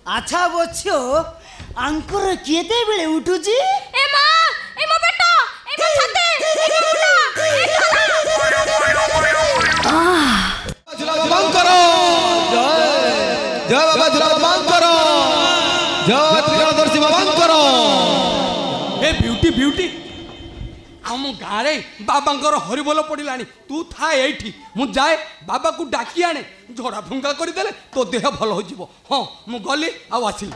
अच्छा बच्चो अंकुर केते बेले उठुची ए मो पेट ए मो छाती ए मो मुंडा झूला बंद करो जय बाबा झूला बंद करो जय त्रिकालदर्शी बंद करो। ए ब्यूटी ब्यूटी आम गाँव बाबा हरिबोल पड़ा तू था ये मु जाए बाबा को डाकी आने झड़ा फुंका करदे तो देह भल हो हाँ मु गली आसिली।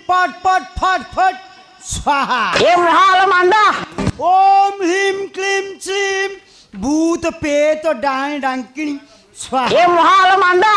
पट पट फट फट स्वाहा ये महाल मांडा ओम ह्रीम क्लीम श्रीम भूत पेत डांग डांकिणी स्वाहा ये महाल मांडा।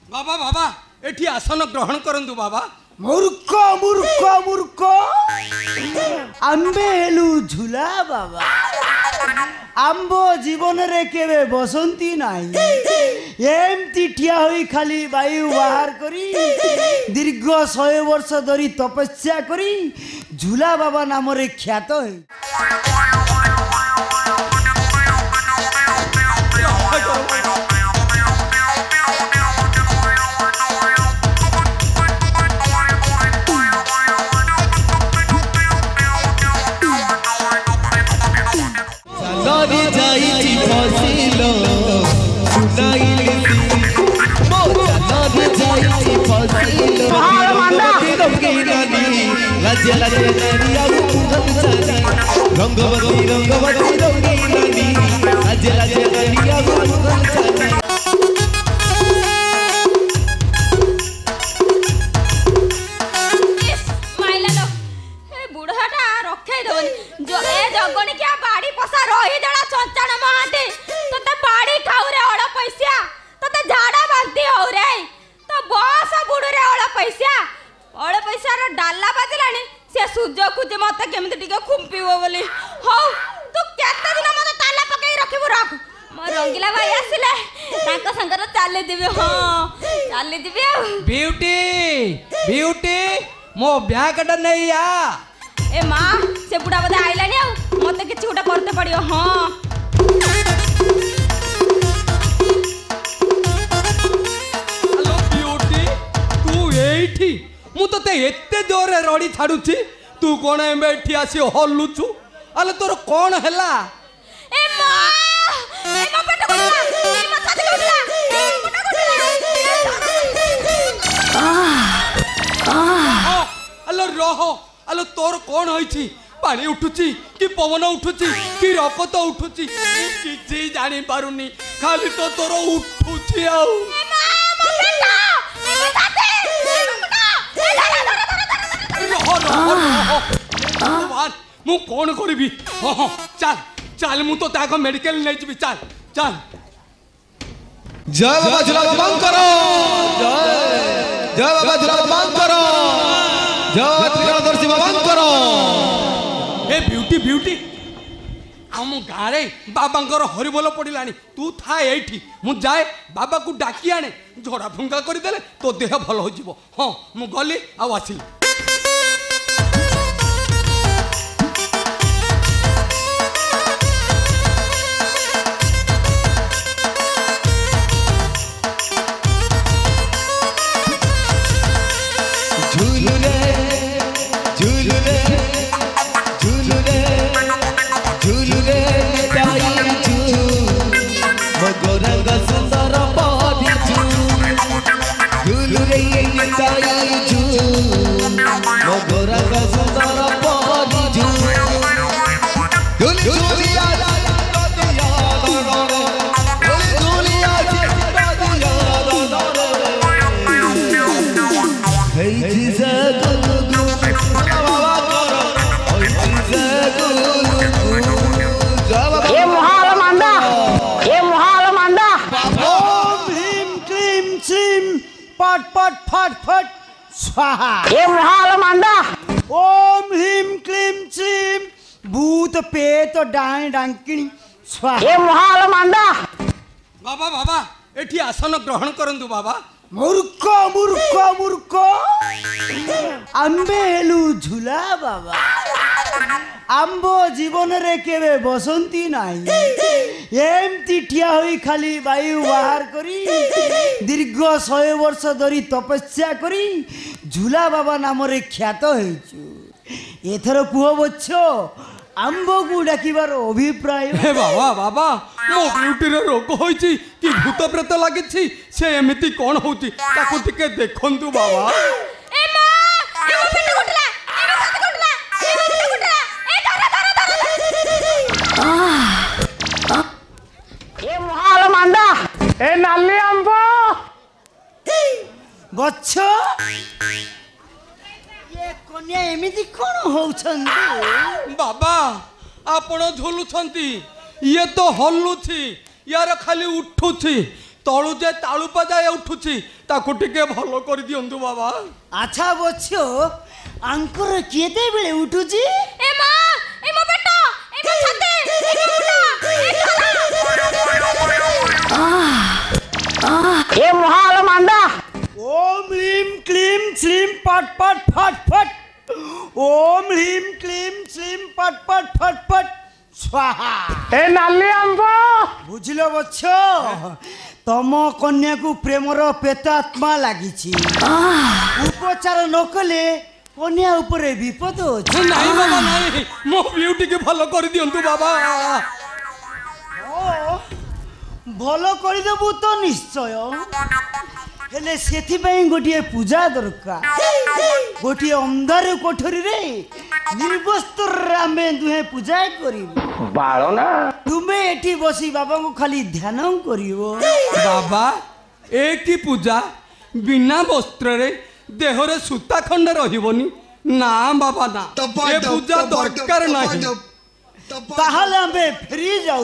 बाबा बाबा एठी आसन ग्रहण करंतु बाबा। मूर्ख मूर्ख मूर्ख आंबे हेलु झूला बाबा आंब जीवन रे केवे बसंती नाही एमती ठिया होई खाली वायु बाहर करी दीर्घ 100 वर्ष धरी तपस्या करी झूला बाबा नाम रे ख्यात है। रंगवती रंगवती रंगीलानी लाजे लाजे कनिया गुलगुल चानी इस माइला लो ए बुढ़ाटा रखे दोनी जो ए जगणी क्या बाड़ी पसा रही जड़ा चंचन महाते तते बाड़ी खाऊ रे ओड़ पैसा तते झाड़ा बांधी हो रे तो बस बुढ़ रे ओड़ पैसा रो डाला बाजलानी से सूर्य खुजे मते केमिति टिके खुंपिबो बोली हौ तू केते दिन मते ताला पकई रखिबो रख म रंगीला भाई आसिले तांको संगर चाले दिबे हां चाले दिबे ब्यूटी ब्यूटी मो ब्यागटा नहीं आ ए मां से बुढ़ा बदे आइलानी आ मते किछि उटा करते पड़ियो हां। हेलो ब्यूटी तू एठी मु तते एते जोरे रड़ी छाडुची तू कोन एमे एठी आसी हल्लुचु अले तोर कोन हला ए मां ए मो पेट कोला ए मो छाती कोला ए मुंडा कोला अले रहो अले तोर कोन होईची पानी उठुची कि पवन उठुची कि रकत उठुची किछि जानि पारुनी खाली तो तोर उठुची आउ ए मां मो पेट ए मो छाती ए मुंडा भगवान मु कौन करी हाँ चल चल मु तो ताको मेडिकल नहीं जी चल चल। जय बाबा झूला बंद करो जय बाबा झूला बंद करो जय त्रिकालदर्शी बंद करो। ए ब्यूटी ब्यूटी आम गाँव बाबा हरिबोल पड़ा तू था ये मु जाए बाबा को डाकी आने झड़ा फुंका करदे तो देह भल हो हाँ मु गली आसिली। झूलू रे ये ताई झूल पट पट फट फट स्वाहा ए महाल मांडा ओम ह्रीम क्लीम श्रीम भूत पेत डाण डांकिणी स्वाहा ए महाल मांडा बाबा बाबा एठी आसन ग्रहण करंतु बाबा मूर्ख मूर्ख मूर्ख आंबे हेलु झुला बाबा आंब जीवन रे केवे बसंती नाही एमती ठिया होई खाली वायु बाहर करी दीर्घ 100 वर्ष धरी तपस्या करी झुला बाबा नाम रे ख्यात होइछु एथर कुह बच्च आंब को डाकिबार अभिप्राय हे बाबा बाबा मो ब्यूटी रे रोग होइछि कि भूत प्रेत लागिछि से एमिति कोन होउछि ताकू टिके देखंतु बाबा ए मां ए मो पेट गुटला ए मो छाती गुटला ए मो पेट गुटला ए धर ए महाल मांडा ए नाली आंब बच्च ये कन्या एमिति कोन होउछन्ती बाबा आपण झुलुछंती ये तो हल्लुछि यार खाली उठुछि तळु जे ताळुपा जाय उठुछि ताकू टिके भलो कर दियंतु बाबा अच्छा बच्चो आंकुर केते बेले उठुची ए मां ए मो पेट ए मो छाती ए मो मुंडा ए महाल मांडा ओम ह्रीम क्लीम श्रीम पट पट फट फट ओम ह्रीम क्लीम श्रीम पट पट फट फट स्वाहा ए नाली आंब बुझिलो बच्चो तम कन्या को प्रेमर पेतात्मा लागिछि उपचार न कले कन्या ऊपर विपद अछि नहीं बाबा नहीं मो ब्यूटी के भलो कर दियंतु बाबा भलो कर देबु तो निश्चय हेले सेथि पई गोटिए पूजा दरकार गोटिए अंधार कोठरी रे निर्वस्त्र आमे दुहे पूजा करिबो बाळो ना तुमे एठी बसी बाबा को खाली ध्यान करिवो बाबा एक ही पूजा बिना वस्त्र रे देह रे सूता खंड रहिबोनी ना बाबा ना ए पूजा दरकार नाही ताहले आमे फेरी जाऊ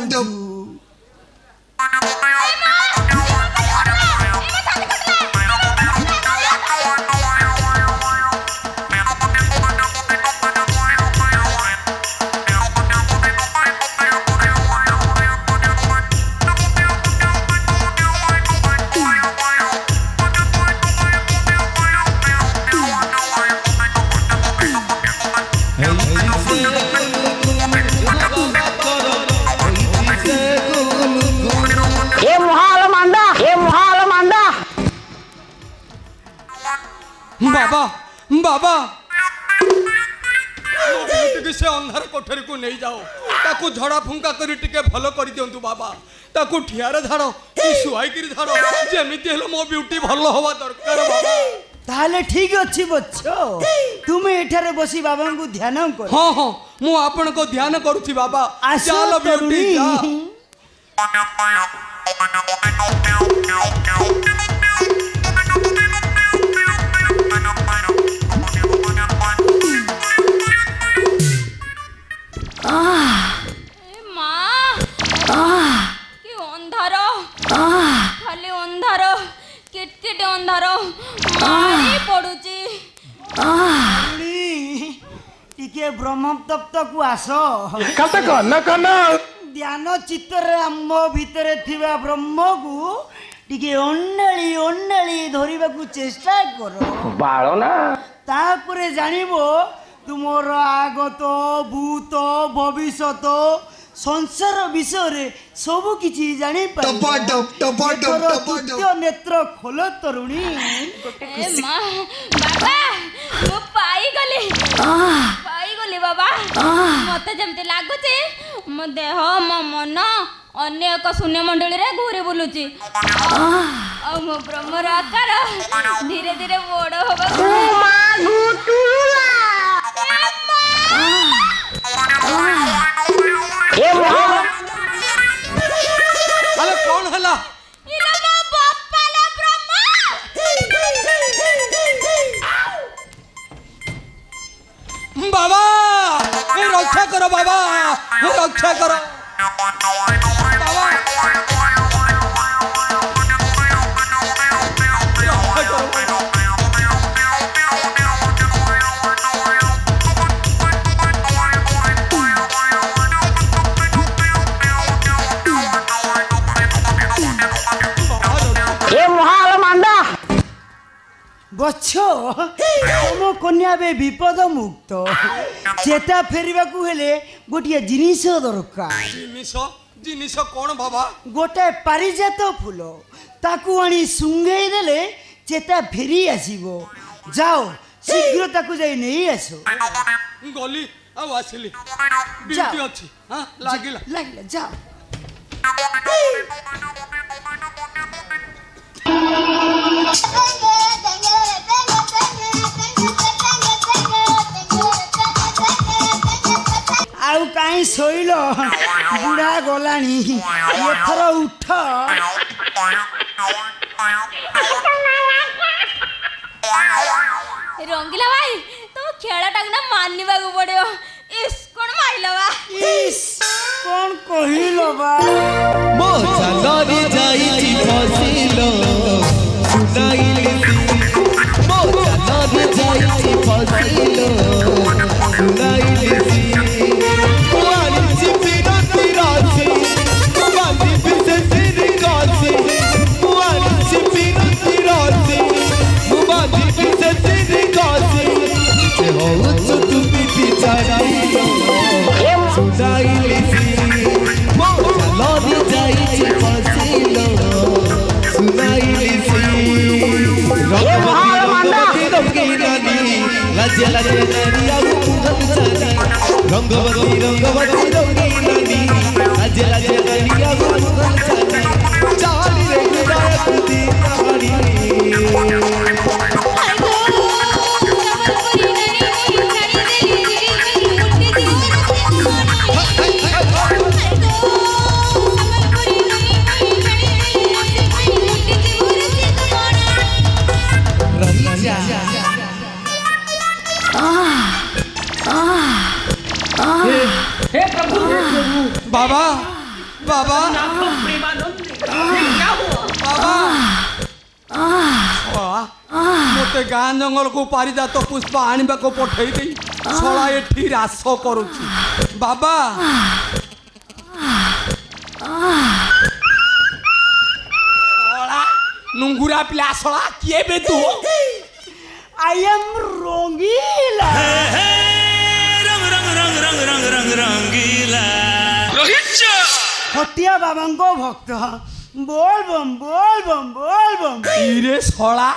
बाबा बाबा टिके से अंधार कोठरी को नहीं जाओ ताकू झड़ा फुंका करी टिके भलो कर दियंतु बाबा ताकू ठियारे झाड़ो कि सुहाई करी झाड़ो जेमिति हेलो मो ब्यूटी भलो होवा दरकार बाबा ताहले ठीक अछि बच्चो तुमे एठारे बसी बाबा को ध्यान कर हां हां मु आपन को ध्यान करूची बाबा चलो ब्यूटी जा खाली अंधार किटकिट अंधार मारी पड़ुची टिके ब्रह्म तप्त को आस कत कन कन ध्यान चित्तरे आम भितरे थिबा ब्रह्म को टिके ओन्नली ओन्नली धरिबा को चेष्टा करो बाळो ना तापरे जानिबो तुमर आगत भूत भविष्यत संसार विषय रे सब किछि जानि पाइबो नेत्र खोल तरुणी ए मां बाबा मु पाई गली बाबा मते जेमते लागुची मो देह मो मन अन्य एक शून्य मंडली रे घूरी बुलुची मो ब्रह्मर आकार धीरे धीरे बड़ होबा अरे कौन हला इला मो बापाला ब्रह्मा बाबा ए रक्षा करो बाबा रक्षा करो बाबा रक्षा करो ଅଛ ତମ କନ୍ୟା ଏବେ ବିପଦ ମୁକ୍ତ ଚେତା ଫେରିବାକୁ ହେଲେ ଗୋଟିଏ ଜିନିଷ ଦରକାର ଜିନିଷ କଣ ବାବା ଗୋଟେ ପାରିଜାତ ଫୁଲ ତାକୁ ଆଣି ଶୁଙ୍ଘେଇ ଦେଲେ ଚେତା ଫେରି ଆସିବ ଯାଅ ଶୀଘ୍ର ତାକୁ ଯାଇ ନେଇ ଆସ ଗଲି ଆଉ ଆସିଲି ବିଉଟି ଅଛି ଲାଗିଲା ଲାଗିଲା ଯାଅ ଆଉ କାହିଁ ଶୋଇଲ ବୁଢା ଗଲାଣି ଏଥର ଉଠ ରଙ୍ଗିଲା ଭାଇ ତମ ଖେଳଟାକୁ ନା ମାନିବାକୁ ପଡିବ ଇସ୍ କଣ ମାଇଲ ବା ଇସ୍ କଣ କହିଲ ବା ମୋ ଚାଲରେ ଯାଇଛି ଫସିଲ ସୁନାଇଲି ମୋ ଚାଲରେ ଯାଇଛି ଫସିଲ ସୁନାଇଲି କୁଆଳିଛି ବିରତି ରାଶି ବାନ୍ଧି ବିଶେଷରେ କାଶି କୁଆଳିଛି ବିରତି ରାଶି ବାନ୍ଧି ବିଶେଷରେ କାଶି ସେ ହଉଛ ତୁମି ବିଚାରିଲ ସୁନାଇଲି ମୋ ଚାଲରେ ଯାଇଛି ଫସିଲ ସୁନାଇଲି ରଙ୍ଗବତୀ ରଙ୍ଗୀରାନୀ ରାଜ୍ୟ ରାଜ୍ୟ ନାରୀ ଆଉ ରଙ୍ଗବତୀ ରଙ୍ଗୀରାନୀ ରାଜ୍ୟ ରାଜ୍ୟ ନାରୀ ଆଉ ଚାଲି ରେ ହୃଦୟ बाबा बाबा मते गाँ जंगल को पारिजात पुष्प आनिबा को पठेई देई छळा एठी रास करूची बाबा छळा नुंगुरा पिला छळा किए बे तू आई एम रंगीला हटिया बाबा को भक्त बोल बम बोल बम बोल बम इरे छळा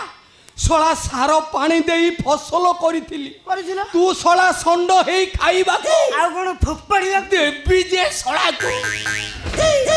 छळा सार पानी देई फसल करिथिली କରିছিল तू छळा षंड हेई खाइबा को ଆଉ କଣ ଫୋପାଡ଼ିବା देवी जे छळा को